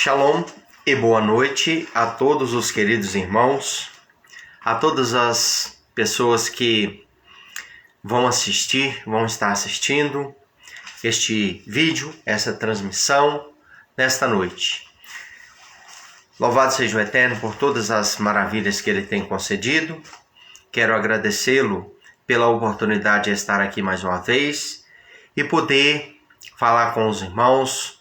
Shalom e boa noite a todos os queridos irmãos, a todas as pessoas que vão estar assistindo este vídeo, essa transmissão nesta noite. Louvado seja o Eterno por todas as maravilhas que Ele tem concedido. Quero agradecê-lo pela oportunidade de estar aqui mais uma vez e poder falar com os irmãos,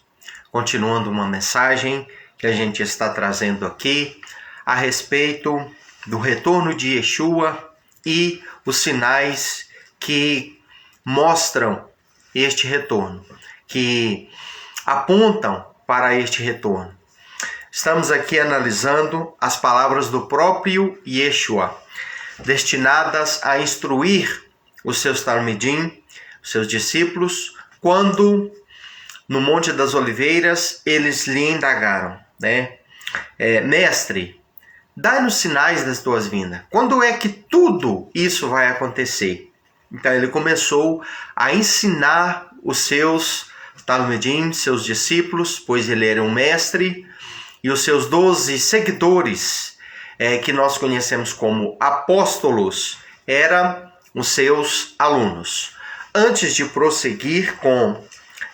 continuando uma mensagem que a gente está trazendo aqui a respeito do retorno de Yeshua e os sinais que mostram este retorno, que apontam para este retorno. Estamos aqui analisando as palavras do próprio Yeshua, destinadas a instruir os seus talmidim, os seus discípulos, quando no Monte das Oliveiras eles lhe indagaram, Mestre, dai-nos sinais das tuas vindas. Quando é que tudo isso vai acontecer? Então ele começou a ensinar os seus talmidim, seus discípulos, pois ele era um mestre, e os seus 12 seguidores, que nós conhecemos como apóstolos, eram os seus alunos. Antes de prosseguir com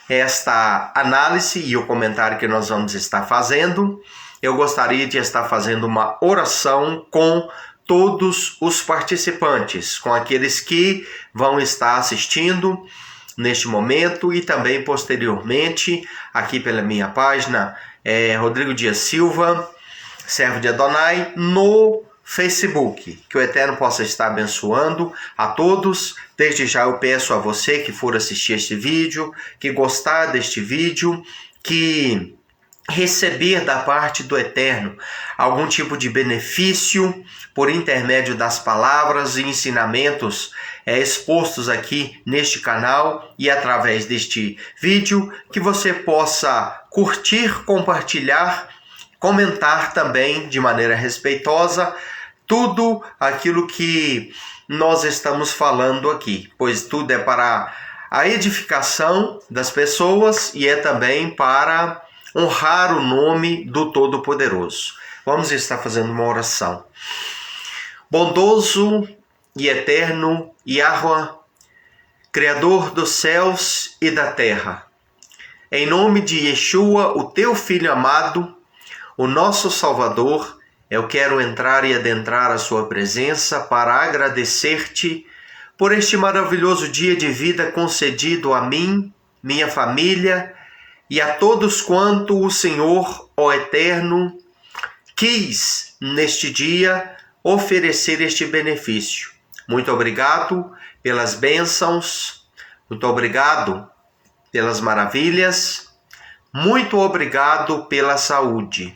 esta análise e o comentário que nós vamos estar fazendo, eu gostaria de estar fazendo uma oração com todos os participantes, com aqueles que vão estar assistindo neste momento e também posteriormente aqui pela minha página, Rodrigo Dias Silva, servo de Adonai, no Facebook. Que o Eterno possa estar abençoando a todos. Desde já eu peço a você que for assistir este vídeo, que gostar deste vídeo, que receber da parte do Eterno algum tipo de benefício por intermédio das palavras e ensinamentos expostos aqui neste canal e através deste vídeo, que você possa curtir, compartilhar, comentar também de maneira respeitosa tudo aquilo que nós estamos falando aqui, pois tudo é para a edificação das pessoas e é também para honrar o nome do Todo-Poderoso. Vamos estar fazendo uma oração. Bondoso e eterno Yahweh, Criador dos céus e da terra, em nome de Yeshua, o teu Filho amado, o nosso Salvador, eu quero entrar e adentrar a sua presença para agradecer-te por este maravilhoso dia de vida concedido a mim, minha família e a todos quanto o Senhor, ó Eterno, quis neste dia oferecer este benefício. Muito obrigado pelas bênçãos, muito obrigado pelas maravilhas, muito obrigado pela saúde.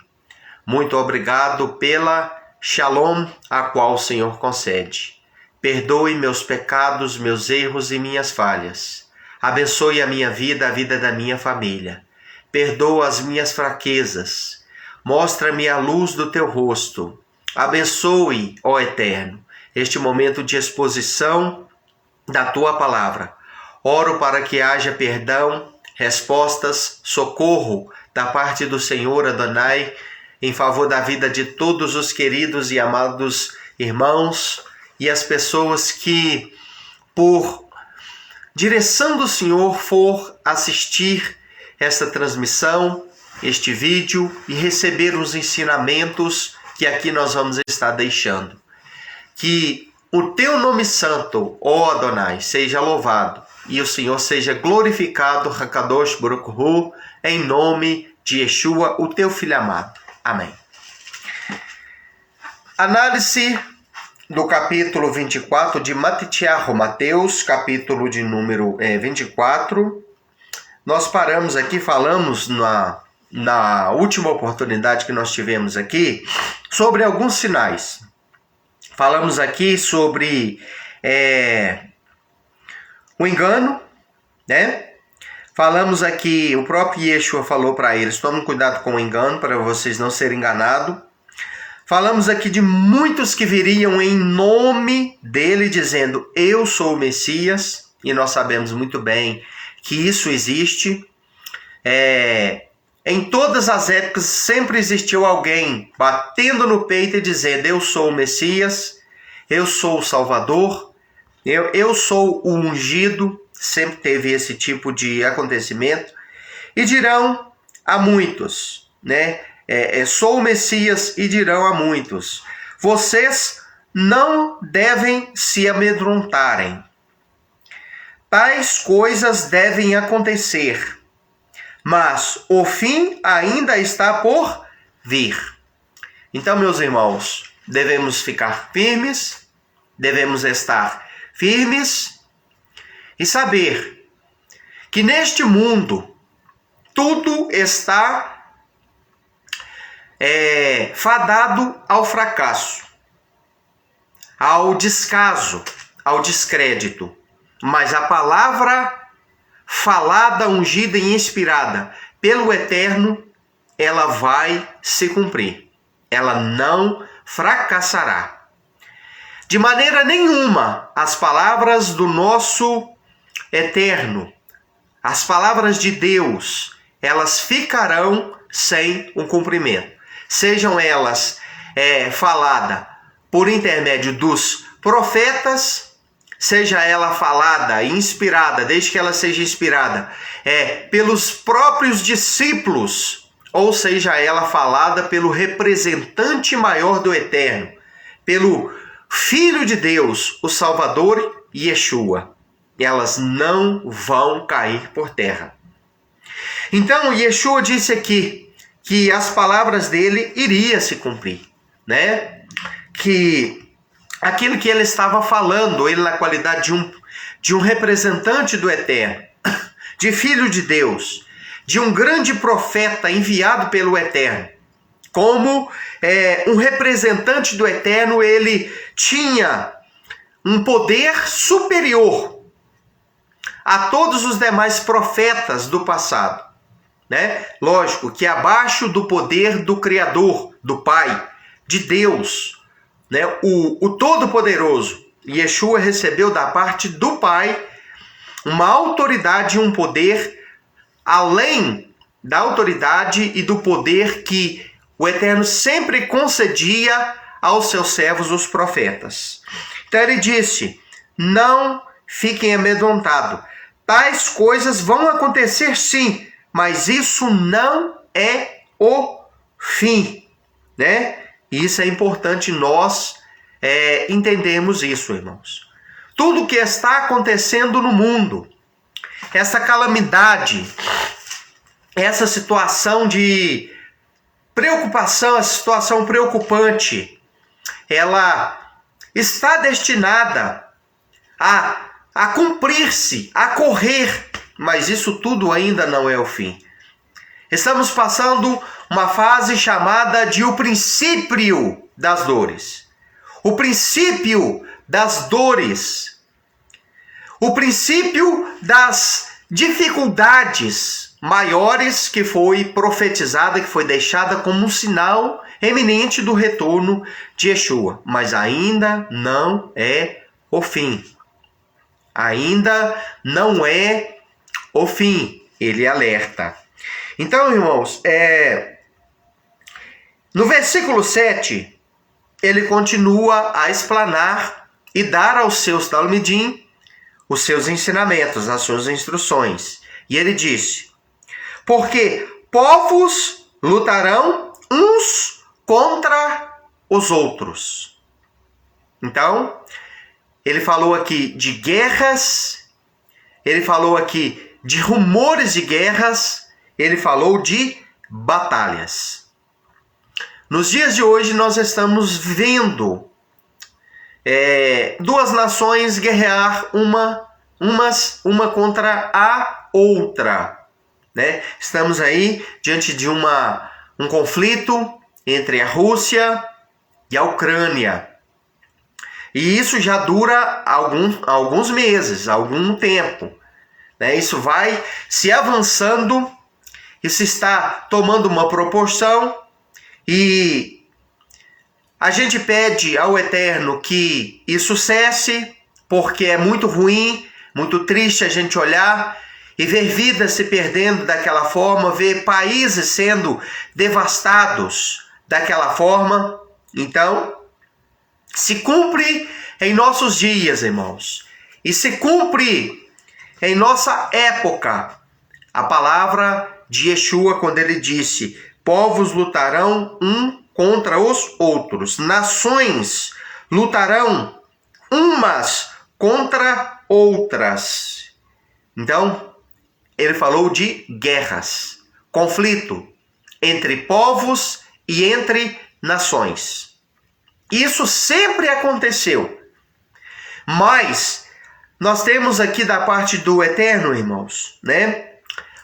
Muito obrigado pela Shalom, a qual o Senhor concede. Perdoe meus pecados, meus erros e minhas falhas. Abençoe a minha vida, a vida da minha família. Perdoa as minhas fraquezas. Mostra-me a luz do teu rosto. Abençoe, ó Eterno, este momento de exposição da tua palavra. Oro para que haja perdão, respostas, socorro da parte do Senhor Adonai, em favor da vida de todos os queridos e amados irmãos e as pessoas que, por direção do Senhor, for assistir esta transmissão, este vídeo e receber os ensinamentos que aqui nós vamos estar deixando. Que o teu nome santo, ó Adonai, seja louvado e o Senhor seja glorificado, Hakadosh Baruch Hu, em nome de Yeshua, o teu Filho amado. Amém. Análise do capítulo 24 de Mateus, capítulo de número 24. Nós paramos aqui, falamos na última oportunidade que nós tivemos aqui, sobre alguns sinais. Falamos aqui sobre o engano, Falamos aqui, o próprio Yeshua falou para eles, tomem cuidado com o engano, para vocês não serem enganados. Falamos aqui de muitos que viriam em nome dele, dizendo, eu sou o Messias, e nós sabemos muito bem que isso existe. em todas as épocas sempre existiu alguém batendo no peito e dizendo: eu sou o Messias, eu sou o Salvador, eu sou o ungido. Sempre teve esse tipo de acontecimento. E dirão a muitos, né? Sou o Messias, e dirão a muitos: vocês não devem se amedrontarem. Tais coisas devem acontecer, mas o fim ainda está por vir. Então, meus irmãos, devemos ficar firmes, devemos estar firmes e saber que neste mundo tudo está fadado ao fracasso, ao descaso, ao descrédito. Mas a palavra falada, ungida e inspirada pelo Eterno, ela vai se cumprir. Ela não fracassará. De maneira nenhuma, as palavras do nosso Eterno, as palavras de Deus, elas ficarão sem um cumprimento. Sejam elas faladas por intermédio dos profetas, seja ela falada e inspirada, desde que ela seja inspirada, pelos próprios discípulos, ou seja ela falada pelo representante maior do Eterno, pelo Filho de Deus, o Salvador, Yeshua. Elas não vão cair por terra. Então, Yeshua disse aqui que as palavras dele iriam se cumprir, né? Que aquilo que ele estava falando, ele na qualidade de um representante do Eterno, de Filho de Deus, de um grande profeta enviado pelo Eterno, como um representante do Eterno, ele tinha um poder superior a todos os demais profetas do passado, né? Lógico que abaixo do poder do Criador, do Pai, de Deus, né? O Todo-Poderoso, Yeshua recebeu da parte do Pai uma autoridade e um poder além da autoridade e do poder que o Eterno sempre concedia aos seus servos, os profetas. Então ele disse: não fiquem amedrontados. Tais coisas vão acontecer sim, mas isso não é o fim, né? E isso é importante nós entendermos isso, irmãos. Tudo que está acontecendo no mundo, essa calamidade, essa situação de preocupação, essa situação preocupante, ela está destinada a cumprir-se, a correr, mas isso tudo ainda não é o fim. Estamos passando uma fase chamada de o princípio das dores. O princípio das dores. O princípio das dificuldades maiores que foi profetizada, que foi deixada como um sinal eminente do retorno de Yeshua. Mas ainda não é o fim. Ainda não é o fim. Ele alerta. Então, irmãos, no versículo 7, ele continua a explanar e dar aos seus talmidim os seus ensinamentos, as suas instruções. E ele disse: porque povos lutarão uns contra os outros. Então, ele falou aqui de guerras, ele falou aqui de rumores de guerras, ele falou de batalhas. Nos dias de hoje nós estamos vendo duas nações guerrear uma contra a outra, né? Estamos aí diante de um conflito entre a Rússia e a Ucrânia. E isso já dura alguns meses, algum tempo, né? Isso vai se avançando, isso está tomando uma proporção, e a gente pede ao Eterno que isso cesse, porque é muito ruim, muito triste a gente olhar e ver vidas se perdendo daquela forma, ver países sendo devastados daquela forma. Então, se cumpre em nossos dias, irmãos, e se cumpre em nossa época a palavra de Yeshua quando ele disse: povos lutarão um contra os outros, nações lutarão umas contra outras. Então, ele falou de guerras, conflito entre povos e entre nações. Isso sempre aconteceu. Mas nós temos aqui da parte do Eterno, irmãos, né?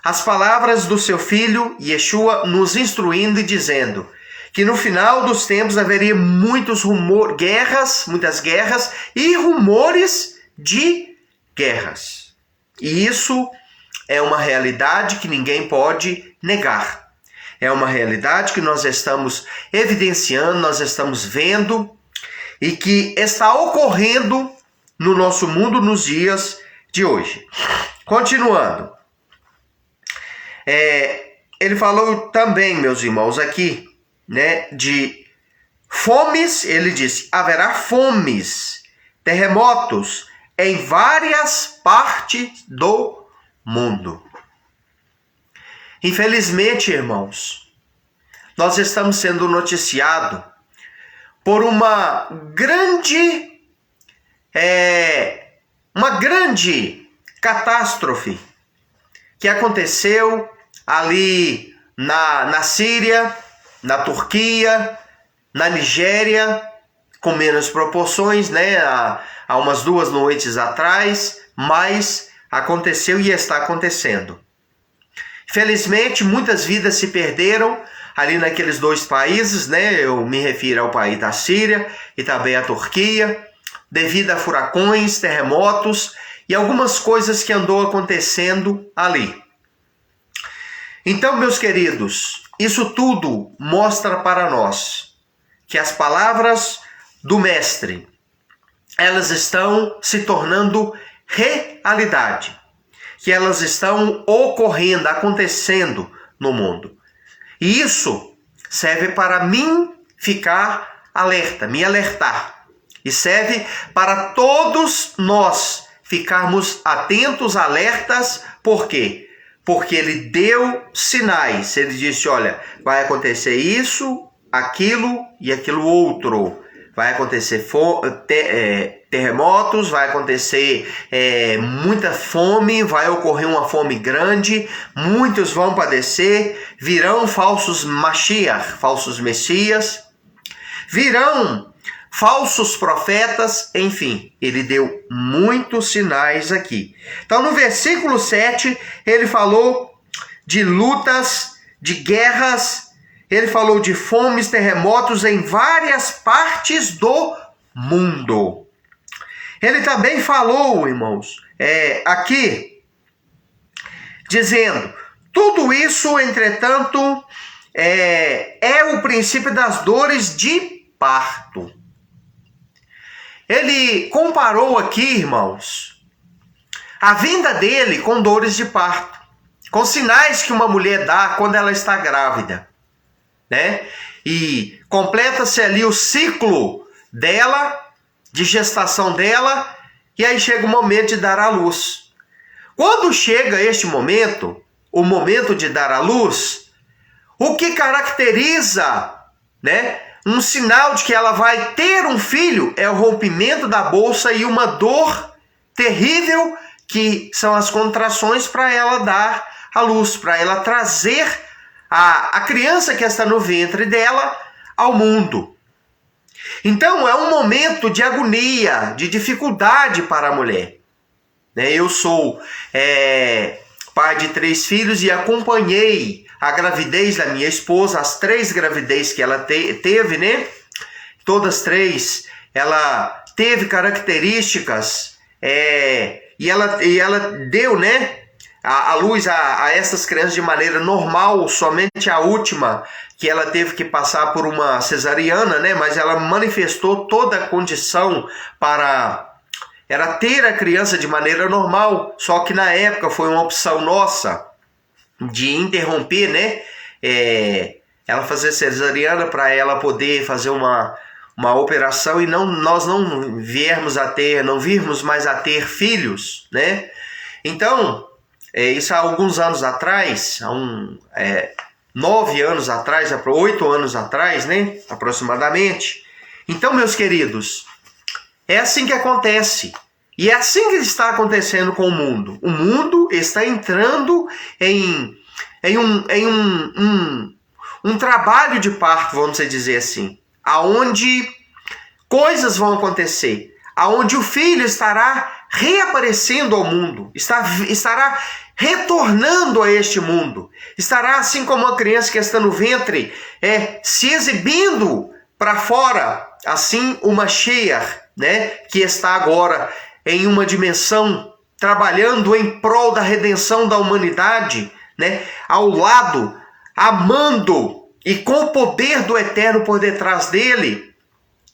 As palavras do seu filho Yeshua nos instruindo e dizendo que no final dos tempos haveria muitas guerras e rumores de guerras. E isso é uma realidade que ninguém pode negar. É uma realidade que nós estamos evidenciando, nós estamos vendo e que está ocorrendo no nosso mundo nos dias de hoje. Continuando. Ele falou também, meus irmãos, aqui, né, de fomes. Ele disse: haverá fomes, terremotos em várias partes do mundo. Infelizmente, irmãos, nós estamos sendo noticiados por uma grande catástrofe que aconteceu ali na Síria, na Turquia, na Nigéria, com menos proporções, né? Há umas 2 noites atrás, mas aconteceu e está acontecendo. Infelizmente, muitas vidas se perderam ali naqueles 2 países, né? Eu me refiro ao país da Síria e também à Turquia, devido a furacões, terremotos e algumas coisas que andou acontecendo ali. Então, meus queridos, isso tudo mostra para nós que as palavras do Mestre, elas estão se tornando realidade, que elas estão ocorrendo, acontecendo no mundo. E isso serve para mim ficar alerta, me alertar. E serve para todos nós ficarmos atentos, alertas. Por quê? Porque ele deu sinais. Ele disse: olha, vai acontecer isso, aquilo e aquilo outro. Vai acontecer terremotos, vai acontecer muita fome, vai ocorrer uma fome grande, muitos vão padecer, virão falsos Mashiach, falsos Messias, virão falsos profetas, enfim, ele deu muitos sinais aqui. Então, no versículo 7, ele falou de lutas, de guerras, ele falou de fomes, terremotos em várias partes do mundo. Ele também falou, irmãos, aqui, dizendo: tudo isso, entretanto, é o princípio das dores de parto. Ele comparou aqui, irmãos, a vinda dele com dores de parto, com sinais que uma mulher dá quando ela está grávida, né? E completa-se ali o ciclo dela, de gestação dela, e aí chega o momento de dar à luz. Quando chega este momento, o momento de dar à luz, o que caracteriza, né, um sinal de que ela vai ter um filho é o rompimento da bolsa e uma dor terrível, que são as contrações para ela dar à luz, para ela trazer a criança que está no ventre dela ao mundo. Então é um momento de agonia, de dificuldade para a mulher. Eu sou pai de 3 filhos e acompanhei a gravidez da minha esposa, as 3 gravidez que ela teve, né? Todas 3, ela teve características e ela deu, né, a luz a essas crianças de maneira normal. Somente a última que ela teve que passar por uma cesariana, né? Mas ela manifestou toda a condição para era ter a criança de maneira normal, só que na época foi uma opção nossa de interromper, né? Ela fazer cesariana para ela poder fazer uma operação e nós não virmos mais a ter filhos, né? Então, isso há alguns anos atrás, 9 anos atrás, 8 anos atrás, né? Aproximadamente. Então, meus queridos, é assim que acontece. E é assim que está acontecendo com o mundo. O mundo está entrando em um trabalho de parto, vamos dizer assim, aonde coisas vão acontecer, aonde o filho estará reaparecendo ao mundo, estará retornando a este mundo, estará assim como uma criança que está no ventre, se exibindo para fora, assim o Mashiach, né, que está agora em uma dimensão trabalhando em prol da redenção da humanidade, né, ao lado, amando e com o poder do Eterno por detrás dele.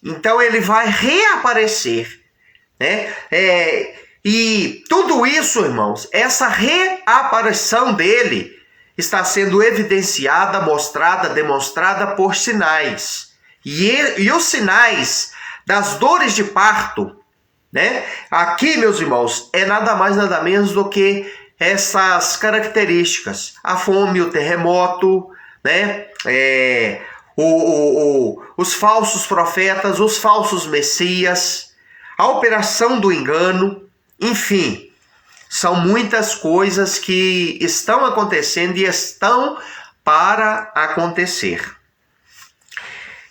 Então ele vai reaparecer, né? E tudo isso, irmãos, essa reaparição dele está sendo evidenciada, mostrada, demonstrada por sinais. E os sinais das dores de parto, né? Aqui, meus irmãos, é nada mais, nada menos do que essas características: a fome, o terremoto, né? Os falsos profetas, os falsos messias, a operação do engano, enfim, são muitas coisas que estão acontecendo e estão para acontecer.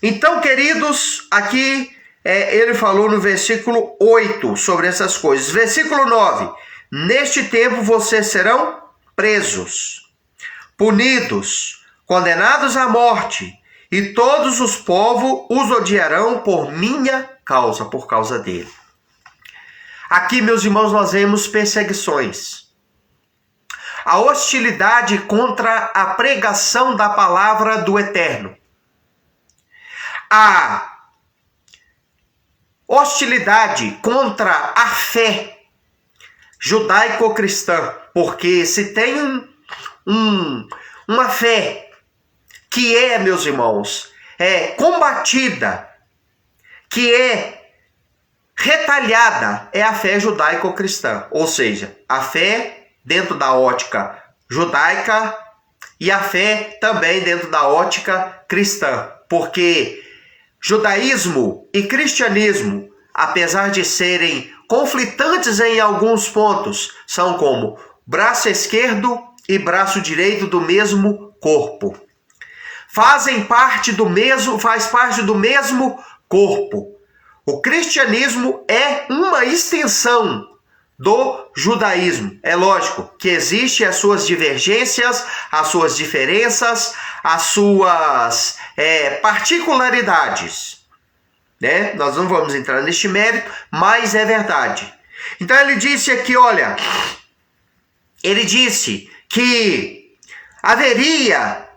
Então, queridos, aqui ele falou no versículo 8 sobre essas coisas. Versículo 9: neste tempo vocês serão presos, punidos, condenados à morte, e todos os povos os odiarão por minha causa, por causa dele. Aqui, meus irmãos, nós vemos perseguições, a hostilidade contra a pregação da palavra do Eterno, a hostilidade contra a fé judaico-cristã, porque se tem uma fé que meus irmãos, combatida, que retalhada, é a fé judaico-cristã, ou seja, a fé dentro da ótica judaica e a fé também dentro da ótica cristã, porque judaísmo e cristianismo, apesar de serem conflitantes em alguns pontos, são como braço esquerdo e braço direito do mesmo corpo. Faz parte do mesmo corpo. O cristianismo é uma extensão do judaísmo. É lógico que existem as suas divergências, as suas diferenças, as suas particularidades, né? Nós não vamos entrar neste mérito, mas é verdade. Então ele disse aqui, olha, ele disse que haveria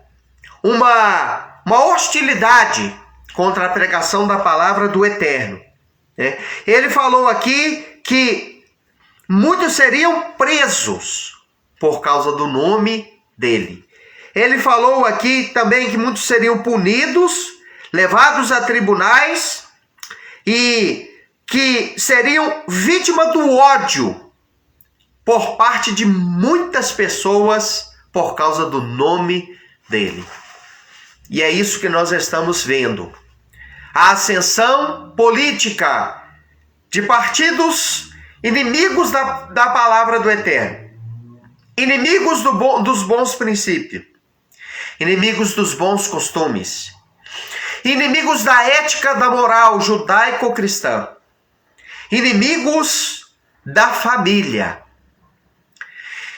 uma hostilidade contra a pregação da palavra do Eterno, né? Ele falou aqui que muitos seriam presos por causa do nome dele. Ele falou aqui também que muitos seriam punidos, levados a tribunais e que seriam vítima do ódio por parte de muitas pessoas por causa do nome dele. E é isso que nós estamos vendo. A ascensão política de partidos inimigos da palavra do Eterno, inimigos dos bons princípios, inimigos dos bons costumes, inimigos da ética, da moral judaico-cristã, inimigos da família.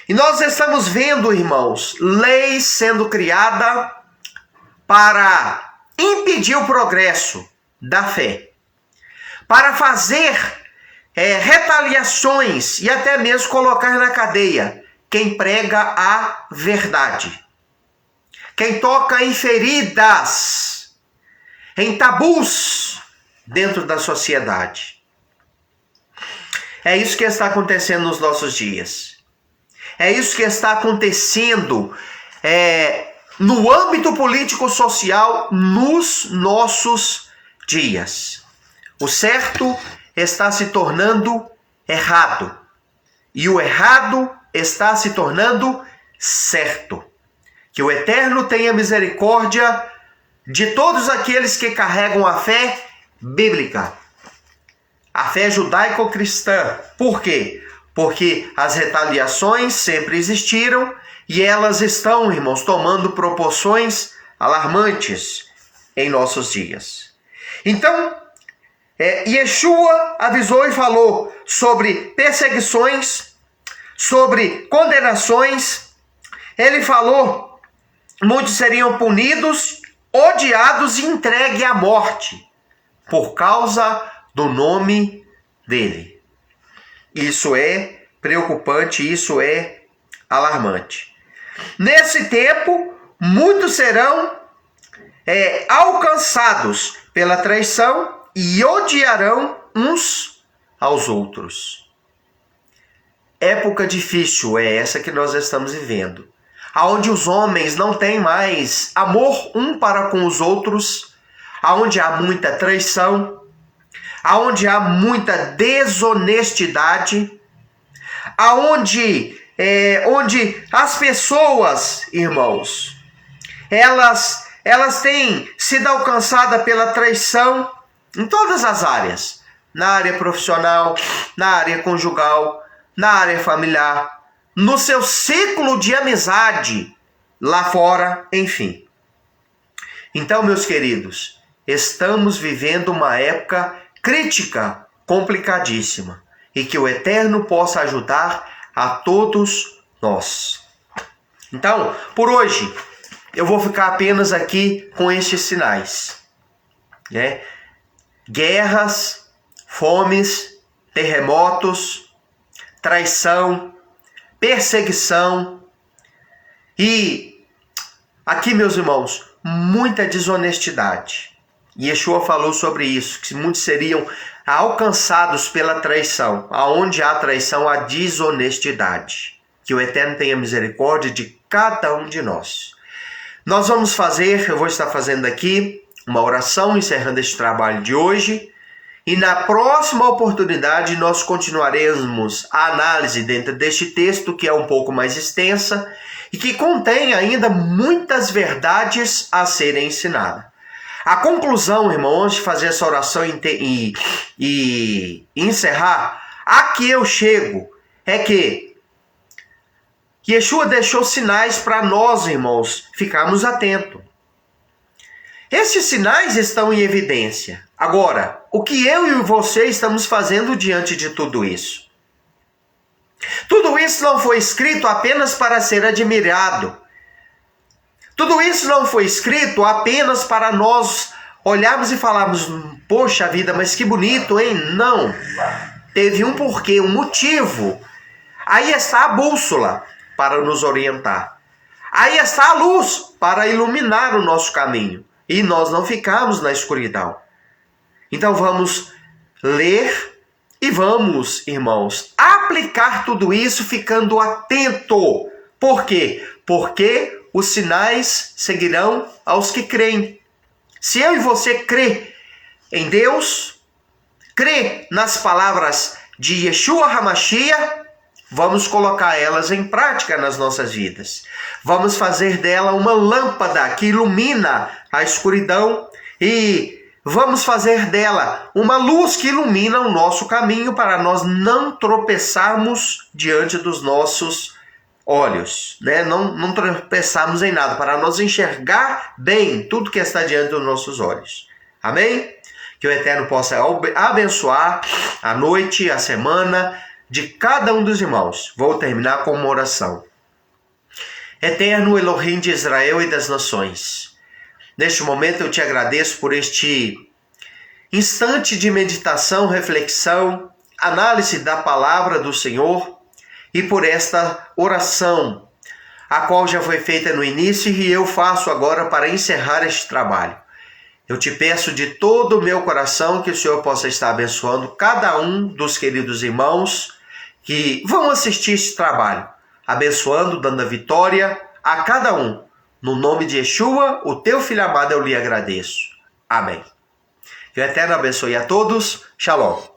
E nós estamos vendo, irmãos, leis sendo criadas para impedir o progresso da fé, para fazer retaliações e até mesmo colocar na cadeia quem prega a verdade, quem toca em feridas, em tabus dentro da sociedade. É isso que está acontecendo nos nossos dias. É isso que está acontecendo no âmbito político-social nos nossos dias. O certo está se tornando errado. E o errado está se tornando certo. Que o Eterno tenha misericórdia de todos aqueles que carregam a fé bíblica, a fé judaico-cristã. Por quê? Porque as retaliações sempre existiram e elas estão, irmãos, tomando proporções alarmantes em nossos dias. Então, Yeshua avisou e falou sobre perseguições, sobre condenações. Ele falou: muitos seriam punidos, odiados e entregues à morte por causa do nome dele. Isso é preocupante, isso é alarmante. Nesse tempo, muitos serão alcançados pela traição e odiarão uns aos outros. Época difícil é essa que nós estamos vivendo, aonde os homens não têm mais amor um para com os outros, aonde há muita traição, aonde há muita desonestidade, onde as pessoas, irmãos, elas têm sido alcançadas pela traição em todas as áreas, na área profissional, na área conjugal, na área familiar, no seu ciclo de amizade, lá fora, enfim. Então, meus queridos, estamos vivendo uma época crítica, complicadíssima, e que o Eterno possa ajudar a todos nós. Então, por hoje, eu vou ficar apenas aqui com estes sinais, Guerras, fomes, terremotos, traição, perseguição e, aqui, meus irmãos, muita desonestidade. Yeshua falou sobre isso, que muitos seriam alcançados pela traição. Aonde há traição, há desonestidade. Que o Eterno tenha misericórdia de cada um de nós. Nós vamos fazer, eu vou estar fazendo aqui, uma oração encerrando este trabalho de hoje. E na próxima oportunidade nós continuaremos a análise dentro deste texto, que é um pouco mais extensa e que contém ainda muitas verdades a serem ensinadas. A conclusão, irmão, antes de fazer essa oração e encerrar, a que eu chego é que Yeshua deixou sinais para nós, irmãos, ficarmos atentos. Esses sinais estão em evidência. Agora, o que eu e você estamos fazendo diante de tudo isso? Tudo isso não foi escrito apenas para ser admirado. Tudo isso não foi escrito apenas para nós olharmos e falarmos: poxa vida, mas que bonito, hein? Não. Teve um porquê, um motivo. Aí está a bússola para nos orientar. Aí está a luz para iluminar o nosso caminho. E nós não ficarmos na escuridão. Então vamos ler e vamos, irmãos, aplicar tudo isso ficando atento. Por quê? Porque os sinais seguirão aos que creem. Se eu e você crê em Deus, crê nas palavras de Yeshua HaMashiach, vamos colocar elas em prática nas nossas vidas. Vamos fazer dela uma lâmpada que ilumina a escuridão e vamos fazer dela uma luz que ilumina o nosso caminho para nós não tropeçarmos diante dos nossos olhos, não tropeçarmos em nada, para nós enxergar bem tudo que está diante dos nossos olhos. Amém? Que o Eterno possa abençoar a noite, a semana de cada um dos irmãos. Vou terminar com uma oração. Eterno Elohim de Israel e das nações, neste momento eu te agradeço por este instante de meditação, reflexão, análise da palavra do Senhor e por esta oração, a qual já foi feita no início e eu faço agora para encerrar este trabalho. Eu te peço de todo o meu coração que o Senhor possa estar abençoando cada um dos queridos irmãos que vão assistir esse trabalho, abençoando, dando a vitória a cada um. No nome de Yeshua, o teu filho amado, eu lhe agradeço. Amém. Que o Eterno abençoe a todos. Shalom.